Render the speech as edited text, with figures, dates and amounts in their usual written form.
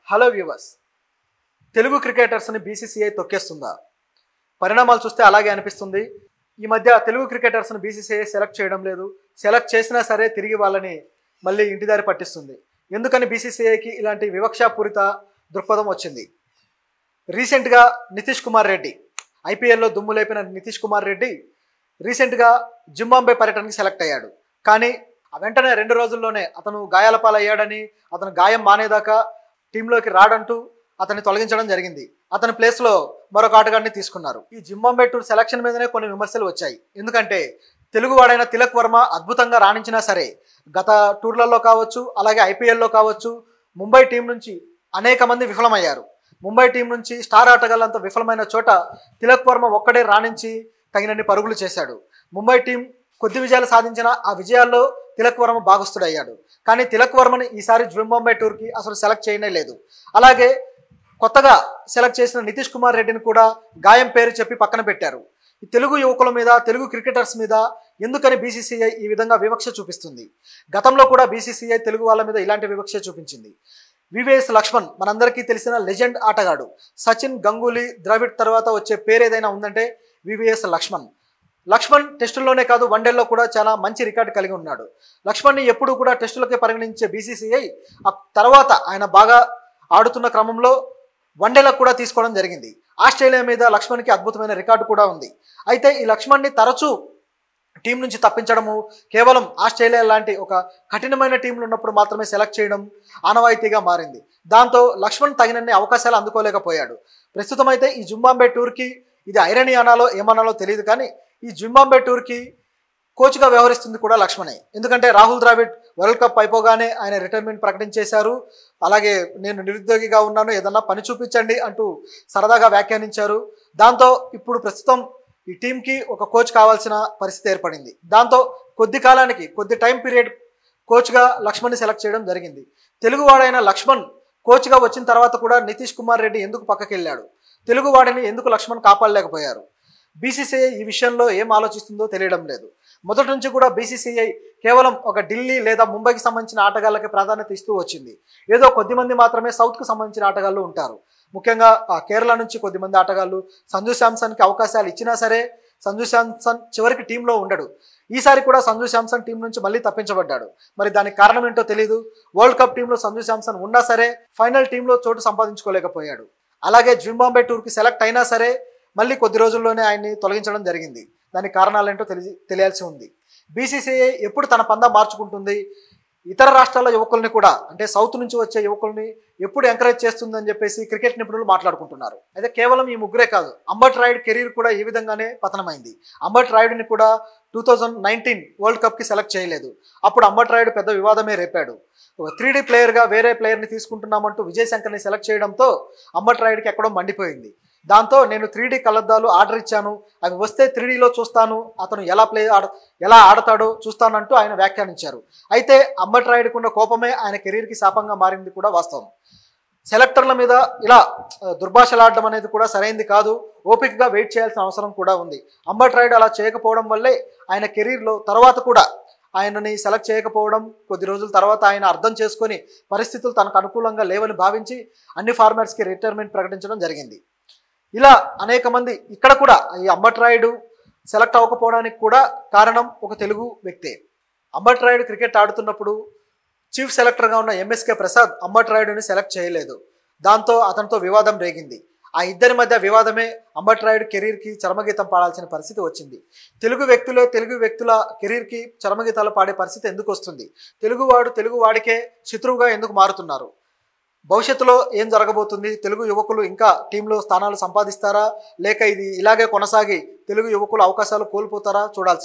Hello viewers, Telugu క్రికెటర్స్ని BCCI తొక్కేస్తుందా? పరిణామాలు చూస్తే అలాగే అనిపిస్తుంది. ఈ మధ్య తెలుగు క్రికెటర్స్ని బీసీసీఐ సెలెక్ట్ చేయడం లేదు. సెలెక్ట్ చేసినా సరే తిరిగి వాళ్ళని మళ్ళీ ఇంటిదారి పట్టిస్తుంది. ఎందుకని బీసీసీఐకి ఇలాంటి వివక్షాపూరిత దృక్పథం వచ్చింది? రీసెంట్గా నితీష్ కుమార్ రెడ్డి, ఐపీఎల్లో దుమ్ము లేపిన నితీష్ కుమార్ రెడ్డి రీసెంట్గా జింబాబ్వే పర్యటనకి సెలెక్ట్ అయ్యాడు. కానీ వెంటనే 2 రోజుల్లోనే అతను గాయాల పాలయ్యాడని, అతను గాయం మానేదాకా టీంలోకి రాడంటూ అతన్ని తొలగించడం జరిగింది. అతని ప్లేస్లో మరొక ఆటగాడిని తీసుకున్నారు. ఈ జింబాబ్వే టూర్ సెలక్షన్ మీదనే కొన్ని విమర్శలు వచ్చాయి. ఎందుకంటే తెలుగువాడైన తిలక్ వర్మ అద్భుతంగా రాణించినా సరే గత టూర్లలో కావచ్చు, అలాగే ఐపీఎల్లో కావచ్చు, ముంబై టీం నుంచి అనేక మంది విఫలమయ్యారు. ముంబై టీం నుంచి స్టార్ ఆటగాళ్ళంతా విఫలమైన చోట తిలక్ వర్మ ఒక్కడే రాణించి తగినన్ని పరుగులు చేశాడు. ముంబై టీం కొద్ది విజయాలు సాధించిన ఆ విజయాల్లో తిలక్ వర్మ భాగస్థుడయ్యాడు. కానీ తిలక్ వర్మని ఈసారి జింబాబ్వే టూర్కి అసలు సెలెక్ట్ చేయనే లేదు. అలాగే కొత్తగా సెలెక్ట్ చేసిన నితీష్ కుమార్ రెడ్డిని కూడా గాయం పేరు చెప్పి పక్కన పెట్టారు. ఈ తెలుగు యువకుల మీద, తెలుగు క్రికెటర్స్ మీద ఎందుకని బీసీసీఐ ఈ విధంగా వివక్ష చూపిస్తుంది? గతంలో కూడా బీసీసీఐ తెలుగు వాళ్ళ మీద ఇలాంటి వివక్ష చూపించింది. వివిఎస్ లక్ష్మణ్ మనందరికీ తెలిసిన లెజెండ్ ఆటగాడు. సచిన్, గంగూలీ, ద్రవిడ్ తర్వాత వచ్చే పేరు ఏదైనా ఉందంటే వివిఎస్ లక్ష్మణ్. లక్ష్మణ్ టెస్టుల్లోనే కాదు, వన్డేల్లో కూడా చాలా మంచి రికార్డు కలిగి ఉన్నాడు. లక్ష్మణ్ని ఎప్పుడు కూడా టెస్టులకే పరిగణించే బీసీసీఐ ఆ తర్వాత ఆయన బాగా ఆడుతున్న క్రమంలో వన్డేలకు కూడా తీసుకోవడం జరిగింది. ఆస్ట్రేలియా మీద లక్ష్మణ్కి అద్భుతమైన రికార్డు కూడా ఉంది. అయితే ఈ లక్ష్మణ్ని తరచూ టీం నుంచి తప్పించడము, కేవలం ఆస్ట్రేలియా లాంటి ఒక కఠినమైన టీంలు ఉన్నప్పుడు మాత్రమే సెలెక్ట్ చేయడం ఆనవాయితీగా మారింది. దాంతో లక్ష్మణ్ తగినన్ని అవకాశాలు అందుకోలేకపోయాడు. ప్రస్తుతం అయితే ఈ జింబాబ్వే టూర్కి ఇది ఐరనీ అనాలో ఏమనాలో తెలియదు, కానీ ఈ జింబాబ్వే టూర్కి కోచ్గా వ్యవహరిస్తుంది కూడా లక్ష్మణే. ఎందుకంటే రాహుల్ ద్రావిడ్ వరల్డ్ కప్ అయిపోగానే ఆయన రిటైర్మెంట్ ప్రకటించేశారు. అలాగే నేను నిరుద్యోగిగా ఉన్నాను, ఏదన్నా పని చూపించండి అంటూ సరదాగా వ్యాఖ్యానించారు. దాంతో ఇప్పుడు ప్రస్తుతం ఈ టీంకి ఒక కోచ్ కావాల్సిన పరిస్థితి ఏర్పడింది. దాంతో కొద్ది టైం పీరియడ్ కోచ్గా లక్ష్మణ్ని సెలెక్ట్ చేయడం జరిగింది. తెలుగువాడైన లక్ష్మణ్ కోచ్గా వచ్చిన తర్వాత కూడా నితీష్ కుమార్ రెడ్డి ఎందుకు పక్కకి వెళ్ళాడు? తెలుగువాడిని ఎందుకు లక్ష్మణ్ కాపాడలేకపోయారు? బీసీసీఐ ఈ విషయంలో ఏం ఆలోచిస్తుందో తెలియడం లేదు. మొదటి నుంచి కూడా బీసీసీఐ కేవలం ఒక ఢిల్లీ లేదా ముంబైకి సంబంధించిన ఆటగాళ్ళకి ప్రాధాన్యత ఇస్తూ వచ్చింది. ఏదో కొద్దిమంది మాత్రమే సౌత్కు సంబంధించిన ఆటగాళ్ళు ఉంటారు. ముఖ్యంగా కేరళ నుంచి కొద్దిమంది ఆటగాళ్ళు. సంజు శాంసన్కి అవకాశాలు ఇచ్చినా సరే సంజు శాంసన్ చివరికి టీంలో ఉండడు. ఈసారి కూడా సంజు శాంసన్ టీం నుంచి మళ్ళీ తప్పించబడ్డాడు. మరి దానికి కారణం ఏంటో తెలియదు. వరల్డ్ కప్ టీంలో సంజు శాంసన్ ఉన్నా సరే ఫైనల్ టీంలో చోటు సంపాదించుకోలేకపోయాడు. అలాగే జింబాబ్వే టూర్కి సెలెక్ట్ అయినా సరే మళ్ళీ కొద్ది రోజుల్లోనే ఆయన్ని తొలగించడం జరిగింది. దానికి కారణాలేంటో తెలియాల్సి ఉంది. బీసీసీఐ ఎప్పుడు తన పందా మార్చుకుంటుంది? ఇతర రాష్ట్రాల యువకుల్ని కూడా, అంటే సౌత్ నుంచి వచ్చే యువకుల్ని ఎప్పుడు ఎంకరేజ్ చేస్తుందని చెప్పేసి క్రికెట్ నిపుణులు మాట్లాడుకుంటున్నారు. అయితే కేవలం ఈ ముగ్గురే కాదు, అంబట్ రాయుడు కెరీర్ కూడా ఈ విధంగానే పతనమైంది. అంబట్ రాయుడిని కూడా 2019 వరల్డ్ కప్కి సెలెక్ట్ చేయలేదు. అప్పుడు అంబట్ రాయుడు పెద్ద వివాదమే రేపాడు. 3D ప్లేయర్గా వేరే ప్లేయర్ని తీసుకుంటున్నామంటూ విజయ్ శంకర్ని సెలెక్ట్ చేయడంతో అంబట్ రాయుడికి ఎక్కడో మండిపోయింది. దాంతో నేను 3D కళ్ళద్దాలు ఆర్డర్ ఇచ్చాను, అవి వస్తే 3Dలో చూస్తాను, అతను ఎలా ఆడతాడో చూస్తానంటూ ఆయన వ్యాఖ్యానించారు. అయితే అంబట్ రాయుడుకున్న కోపమే ఆయన కెరీర్కి శాపంగా మారింది కూడా వాస్తవం. సెలెక్టర్ల మీద ఇలా దుర్భాషలాడడం అనేది కూడా సరైంది కాదు. ఓపికగా వెయిట్ చేయాల్సిన అవసరం కూడా ఉంది. అంబట్ రాయుడు అలా చేయకపోవడం వల్లే ఆయన కెరీర్లో తర్వాత కూడా ఆయనని సెలెక్ట్ చేయకపోవడం, కొద్ది రోజుల తర్వాత ఆయన అర్థం చేసుకొని పరిస్థితులు తనకు అనుకూలంగా లేవని భావించి అన్ని ఫార్మాట్స్కి రిటైర్మెంట్ ప్రకటించడం జరిగింది. ఇలా అనేక మంది, ఇక్కడ కూడా ఈ అంబట్ రాయుడు సెలెక్ట్ అవ్వకపోవడానికి కూడా కారణం ఒక తెలుగు వ్యక్తే. అంబట్ రాయుడు క్రికెట్ ఆడుతున్నప్పుడు చీఫ్ సెలెక్టర్గా ఉన్న ఎంఎస్కే ప్రసాద్ అంబట్ రాయుడుని సెలెక్ట్ చేయలేదు. దాంతో అతనితో వివాదం రేగింది. ఆ ఇద్దరి మధ్య వివాదమే అంబట్ రాయుడు కెరీర్కి చరమగీతం పాడాల్సిన పరిస్థితి వచ్చింది. తెలుగు వ్యక్తుల కెరీర్కి చరమగీతాలు పాడే పరిస్థితి ఎందుకు వస్తుంది? తెలుగువాడికే శత్రువుగా ఎందుకు మారుతున్నారు? భవిష్యత్తులో ఏం జరగబోతుంది? తెలుగు యువకులు ఇంకా టీంలో స్థానాలు సంపాదిస్తారా, లేక ఇది ఇలాగే కొనసాగి తెలుగు యువకులు అవకాశాలు కోల్పోతారా? చూడాల్సి